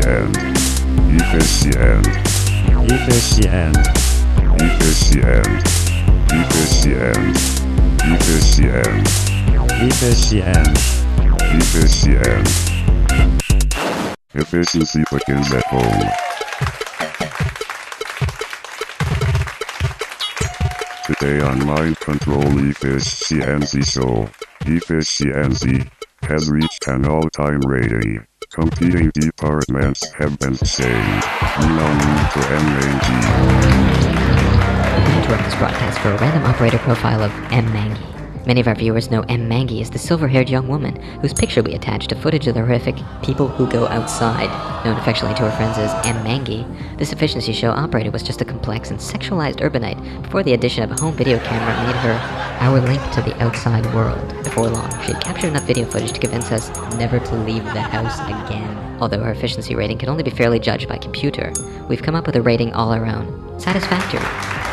efficient, efficient, efficient, efficient, efficient, efficient, efficient, efficient. Efficiency begins at home. Today on Mind Control Efficiency Show, efficiency has reached an all-time rating. Competing departments have been saved. We now move to M-Mangy. We interrupt this broadcast for a random operator profile of M. Mangy. Many of our viewers know M. Mangy as the silver-haired young woman whose picture we attach to footage of the horrific People Who Go Outside. Known affectionately to her friends as M. Mangy, this efficiency show operator was just a complex and sexualized urbanite before the addition of a home video camera made her our link to the outside world. Before long, she had captured enough video footage to convince us never to leave the house again. Although her efficiency rating can only be fairly judged by computer, we've come up with a rating all around satisfactory.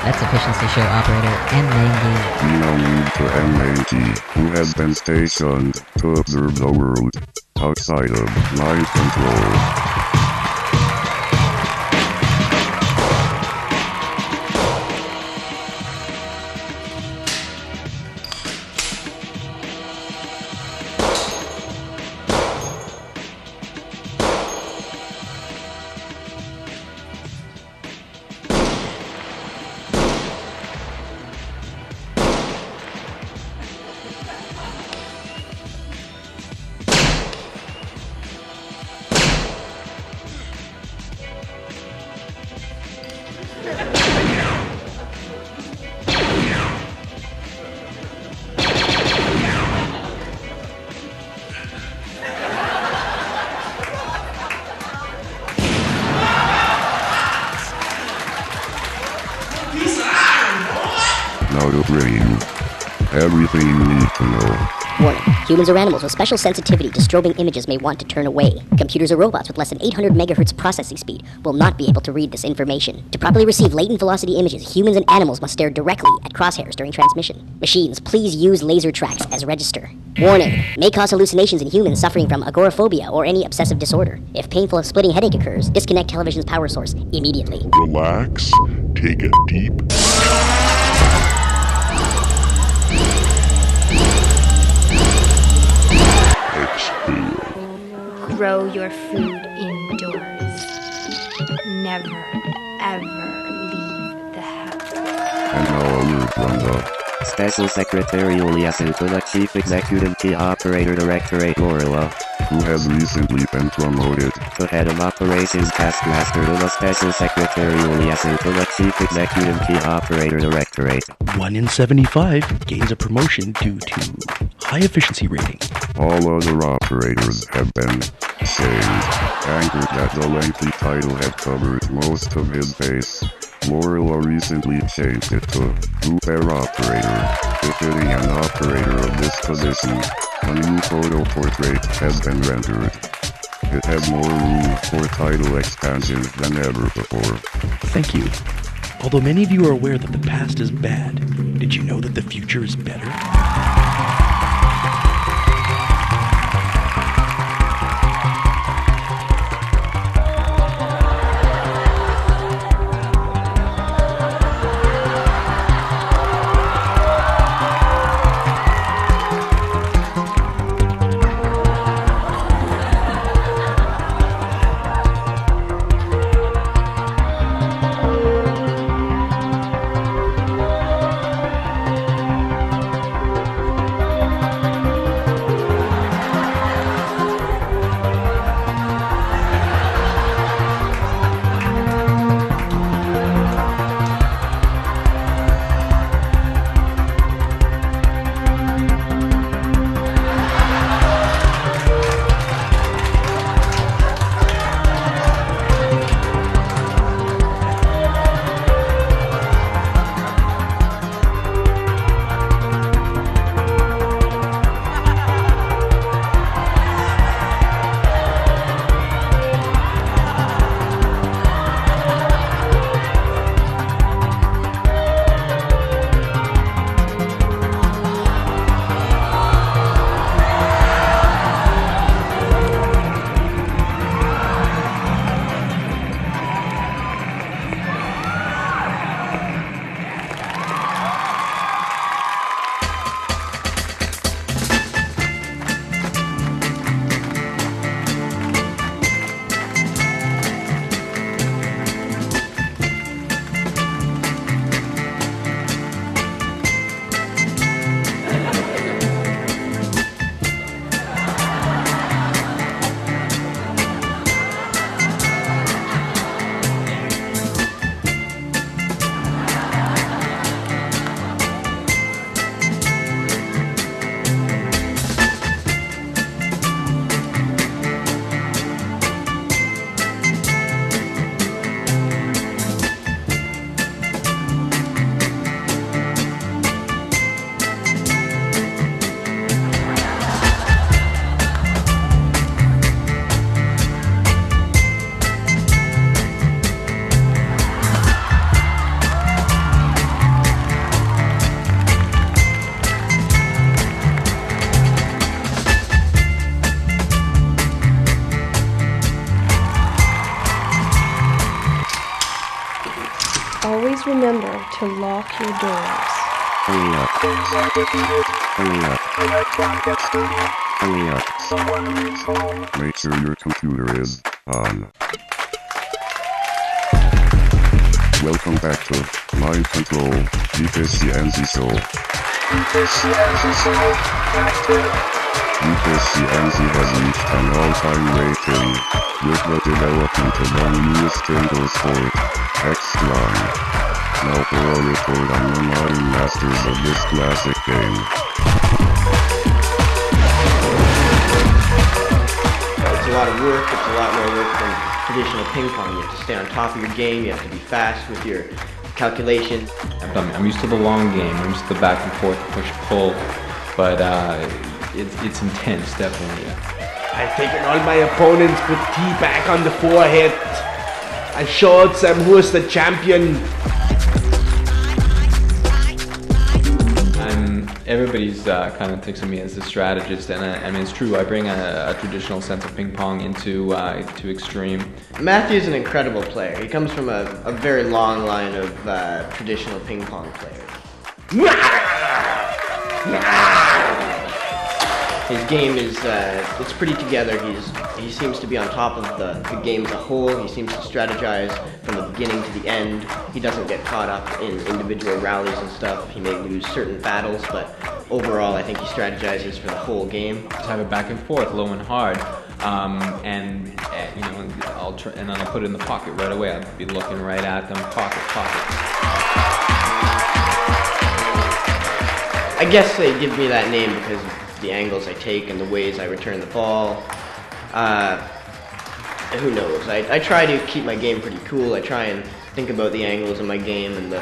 That's efficiency show operator M. Mangy. We now move to M-Mangy, who has been stationed to observe the world outside of mind control. Now to bring you everything you need to know. Warning. Humans or animals with special sensitivity to strobing images may want to turn away. Computers or robots with less than 800 megahertz processing speed will not be able to read this information. To properly receive latent velocity images, humans and animals must stare directly at crosshairs during transmission. Machines, please use laser tracks as register. Warning. May cause hallucinations in humans suffering from agoraphobia or any obsessive disorder. If painful splitting headache occurs, disconnect television's power source immediately. Relax, take a deep exhale. Grow your food indoors. Never, ever leave the house. And now a word from the Special Secretary Oliasu to the Chief Executive Key Operator Directorate Gorilla, who has recently been promoted to Head of Operations Taskmaster to the Special Secretary Oliasu to the Chief Executive Key Operator Directorate. 1 in 75 gains a promotion due to high efficiency rating. All other operators have been saved. Angered that the lengthy title had covered most of his face, Gorilla recently changed it to Group Air Operator, befitting an operator of this position. A new photo portrait has been rendered. It has more room for title expansion than ever before. Thank you. Although many of you are aware that the past is bad, did you know that the future is better? remember to lock your doors. Hurry up. Hurry up. Hurry up. Make sure your computer is on. Welcome back to Mind Control, UKCNZ Show. UKCNZ has reached an all-time rating, with the development of our newest Windows 4 X-Line. Now for a report on the modern masters of this classic game. It's a lot of work, it's a lot more work than traditional ping pong. You have to stay on top of your game, you have to be fast with your calculations. I'm used to the long game, I'm used to the back and forth, push-pull, but it's intense, definitely. I've taken all my opponents, put tea back on the forehead. I showed them who's the champion. Everybody's kind of thinks of me as a strategist, and I mean it's true. I bring a traditional sense of ping pong into extreme. Matthew's an incredible player. He comes from a very long line of traditional ping pong players. His game is it's pretty together. He seems to be on top of the game as a whole. He seems to strategize from the beginning to the end. He doesn't get caught up in individual rallies and stuff. He may lose certain battles, but overall I think he strategizes for the whole game. Just have it back and forth, low and hard, and you know, I'll put it in the pocket right away. I'll be looking right at them, pocket. I guess they give me that name because of the angles I take and the ways I return the ball. Who knows? I try to keep my game pretty cool. I try and think about the angles of my game and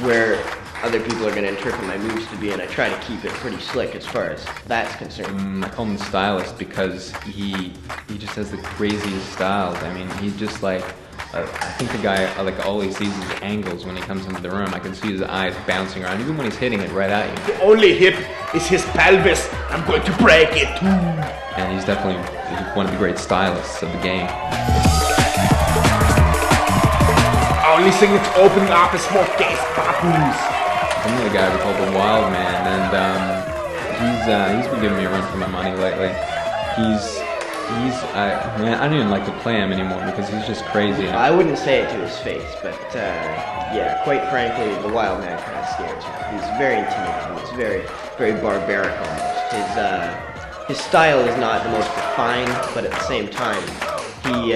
where other people are going to interpret my moves to be, and I try to keep it pretty slick as far as that's concerned. I call him the stylist because he just has the craziest styles. I mean, he's just like, I think the guy all he sees is angles when he comes into the room. I can see his eyes bouncing around, even when he's hitting it right at you. The only hip is his pelvis. I'm going to break it too. And he's definitely one of the great stylists of the game. Only thing that's opening up is more gas buttons. I'm the guy we call the Wild Man, and he's been giving me a run for my money lately. I don't even like to play him anymore because he's just crazy. I wouldn't say it to his face, but yeah, quite frankly, the Wild Man kind of scares me. He's very intimidating. It's very, very barbaric almost. His style is not the most refined, but at the same time, he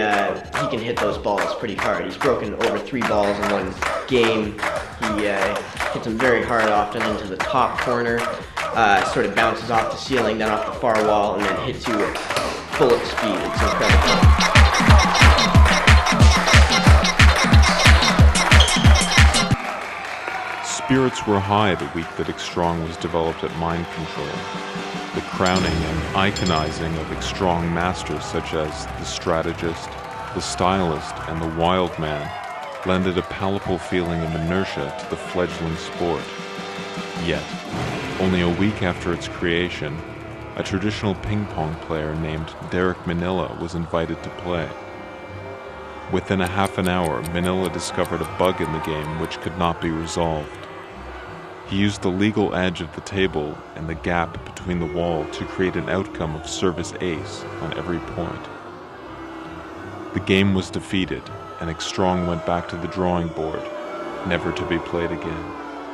can hit those balls pretty hard. He's broken over 3 balls in one game. He hits them very hard, often into the top corner. Sort of bounces off the ceiling, then off the far wall, and then hits you at bullet speed. It's incredible. Spirits were high the week that X-Strong was developed at Mind Control. The crowning and iconizing of X-Strong masters such as the strategist, the stylist, and the wild man lended a palpable feeling of inertia to the fledgling sport. Yet, only a week after its creation, a traditional ping pong player named Derek Manila was invited to play. Within a half an hour, Manila discovered a bug in the game which could not be resolved. He used the legal edge of the table and the gap between the wall to create an outcome of service ace on every point. The game was defeated, and X-Strong went back to the drawing board, never to be played again.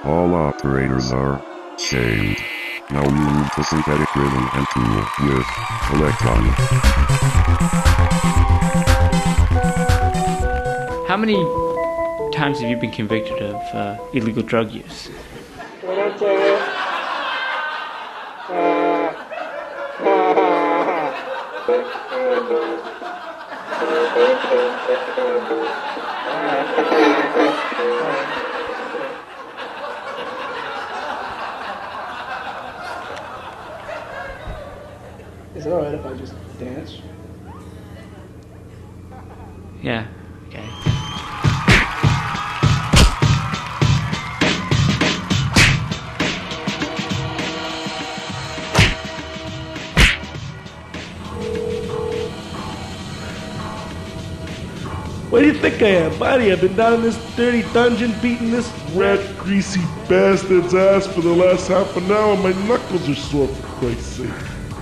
All operators are shamed. Now we move to synthetic rhythm and tool with Electron. How many times have you been convicted of illegal drug use? Is it alright if I just dance? Yeah, okay. What do you think I am, buddy? I've been down in this dirty dungeon beating this rat greasy bastard's ass for the last half an hour. My knuckles are sore, for Christ's sake.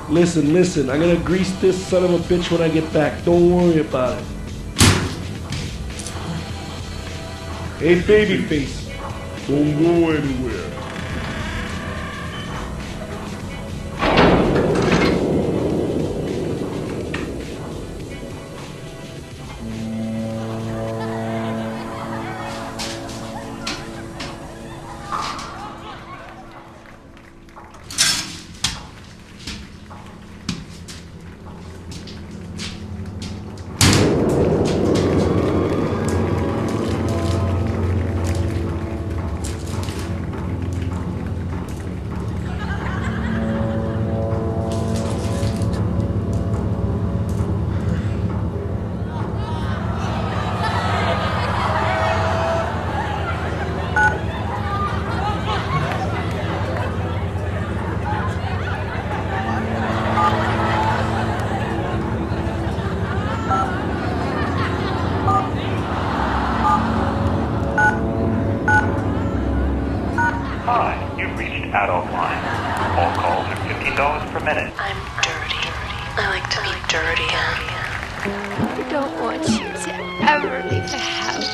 Listen, I'm gonna grease this son of a bitch when I get back. Don't worry about it. Hey, babyface. Don't go anywhere. adult line. All calls are $15 per minute. I'm dirty. I like to be dirty. I don't want you to ever leave the house.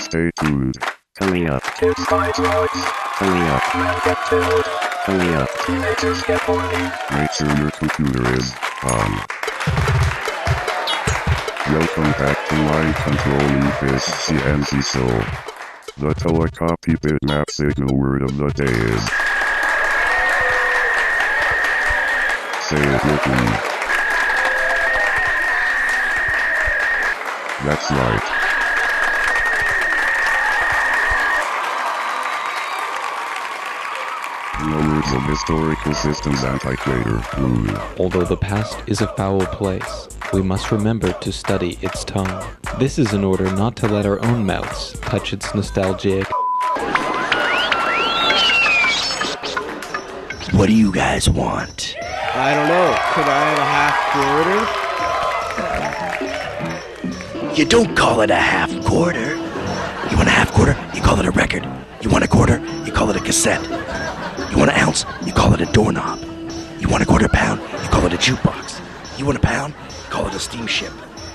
Stay tuned. Coming up. Kids fight drugs. Coming up. Men get killed. Coming up. Teenagers get horny. Make sure your computer is on. Welcome back to Mind Control Fish CNC Show. The telecopy bitmap signal word of the day is... Say it with me. That's right. No words of historical systems antiquator. Although the past is a foul place, we must remember to study its tongue. This is in order not to let our own mouths touch its nostalgic. What do you guys want? I don't know. Could I have a half quarter? You don't call it a half quarter. You want a half quarter? You call it a record. You want a quarter? You call it a cassette. You want an ounce? You call it a doorknob. You want a quarter pound? You call it a jukebox. You want a pound? You call it a steamship.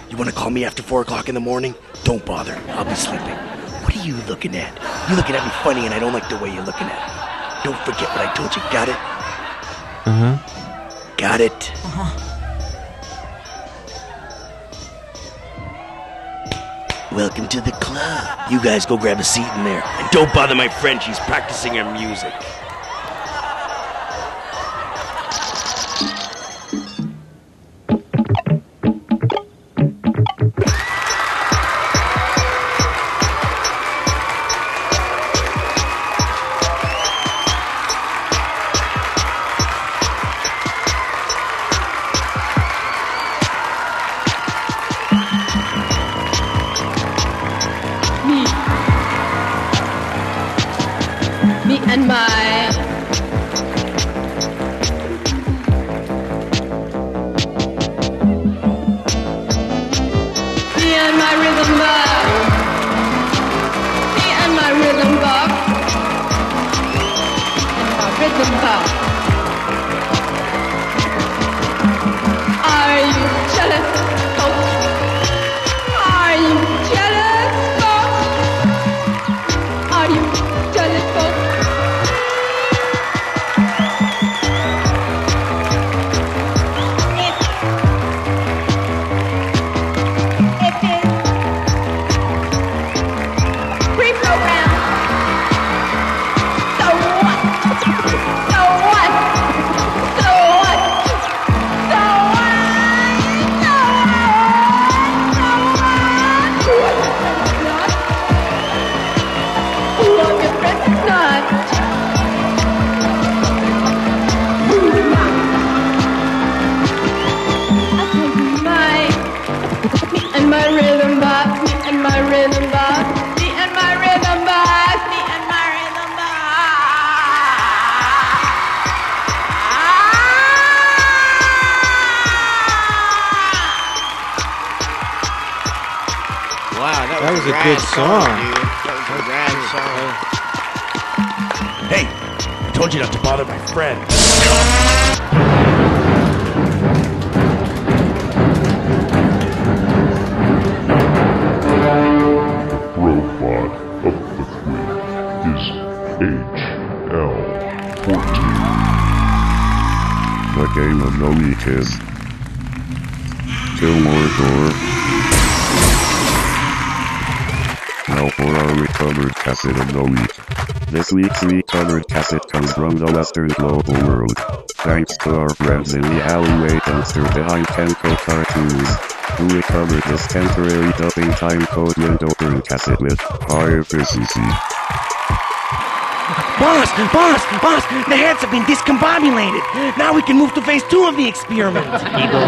You want to call me after 4 o'clock in the morning? Don't bother. I'll be sleeping. What are you looking at? You're looking at me funny and I don't like the way you're looking at me. Don't forget what I told you. Got it? Uh-huh. Got it? Uh-huh. Welcome to the club. You guys go grab a seat in there. And don't bother my friend. She's practicing her music. Me and my rhythm box. Me and my rhythm box. And my rhythm box. Are you jealous, folks? Are you jealous, folks? Are you jealous, folks? Pre-programmed. So what? So what? That was a good song. That was a rad song. Hey, I told you not to bother my friend. Robot of the Queen is HL14. The game of the week is Gilmore. Now for our recovered cassette of the week. This week's recovered cassette comes from the Western global world, thanks to our friends in the alleyway dumpster behind Kenko Cartoons, who recovered this temporary dubbing timecode window burn cassette with high efficiency. Boss! The heads have been discombobulated! Now we can move to phase 2 of the experiment! Eagle,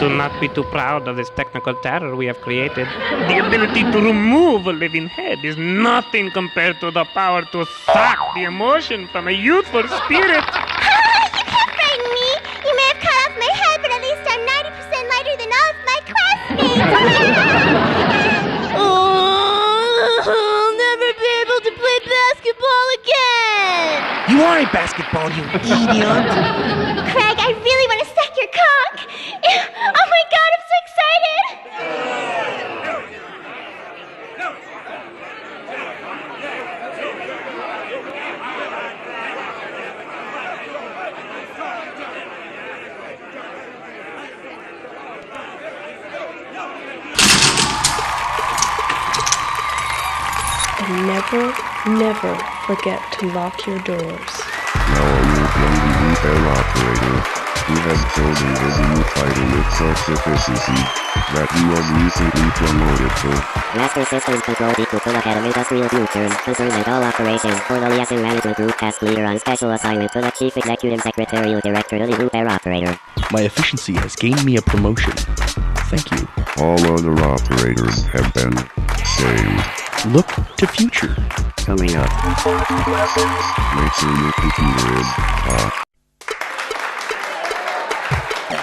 do not be too proud of this technical terror we have created. The ability to remove a living head is nothing compared to the power to suck the emotion from a youthful spirit. You can't frighten me! You may have cut off my head, but at least I'm 90% lighter than all of my classmates! I'll never be able to play basketball again! You are a basketball, you idiot! Craig, I really want to suck your cock! Oh my god, I'm so excited! And never forget to lock your doors. Now a new repair operator, who has chosen his new title with such efficiency, that he was recently promoted to Master Systems Control equal to the head of Industrial Futures, concerns and all operations for the Liaison Management Group task leader on special assignment to the Chief Executive Secretarial Director to the repair operator. My efficiency has gained me a promotion. Thank you. all other operators have been shamed. Look to future. Coming up. Make sure your computer is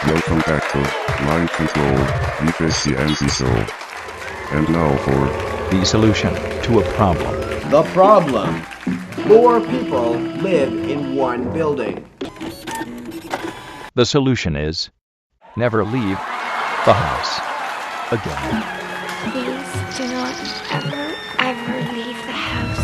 Welcome back to Mind Control, Efficiency Show. And now for the solution to a problem. The problem. More people live in one building. The solution is never leave the house again. Please do not ever leave the house.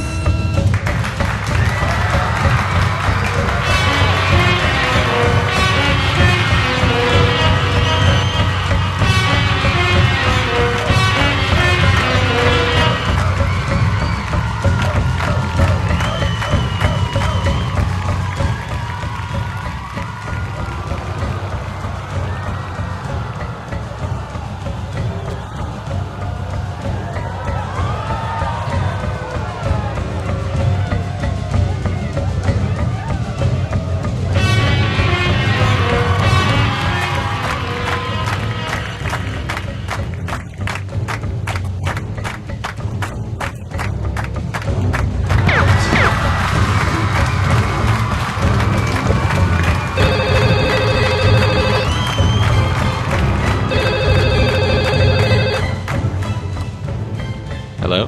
Hello?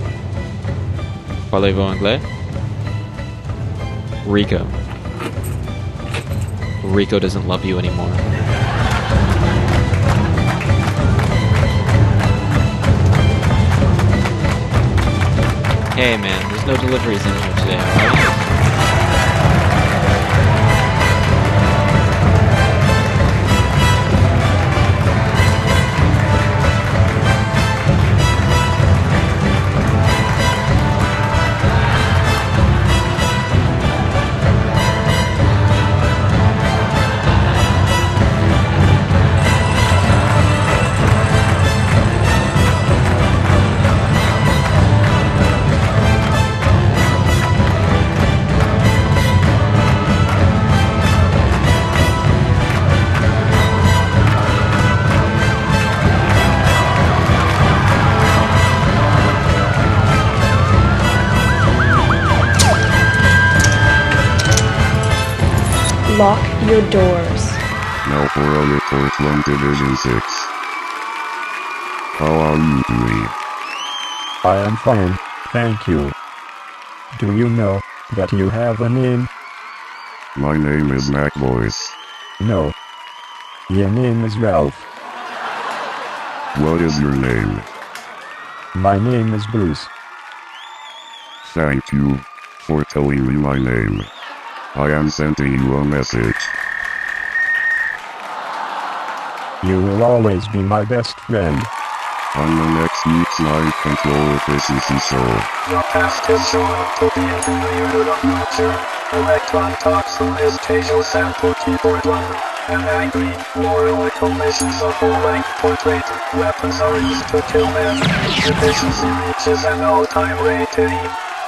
Parlez-vous anglais? Rico. Rico doesn't love you anymore. Hey man, there's no deliveries in here today, alright? Lock your doors. Now for a report from Division 6. How are you doing? I am fine, thank you. Do you know that you have a name? My name is Mac Boyce. No. Your name is Ralph. What is your name? My name is Bruce. Thank you for telling me my name. I am sending you a message. You will always be my best friend. On the next week's Mind Control Efficiency Show. The past is shown to be inferior to the future. Electron talks from his Casio sample keyboard one. An angry, morally commissions of full-length portrait. Weapons are used to kill men. Efficiency reaches an all-time rating.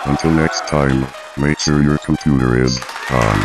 Until next time, make sure your computer is on.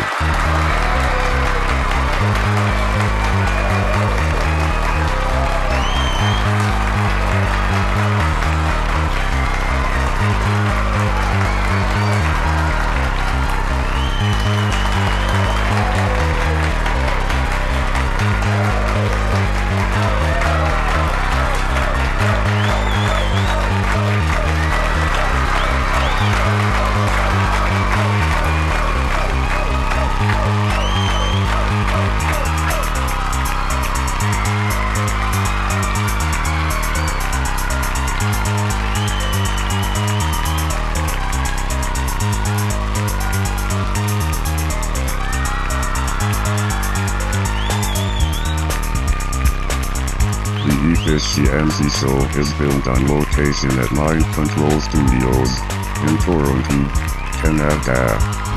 The Efficiency Show is filmed on location at Mind Control Studios in Toronto, Canada.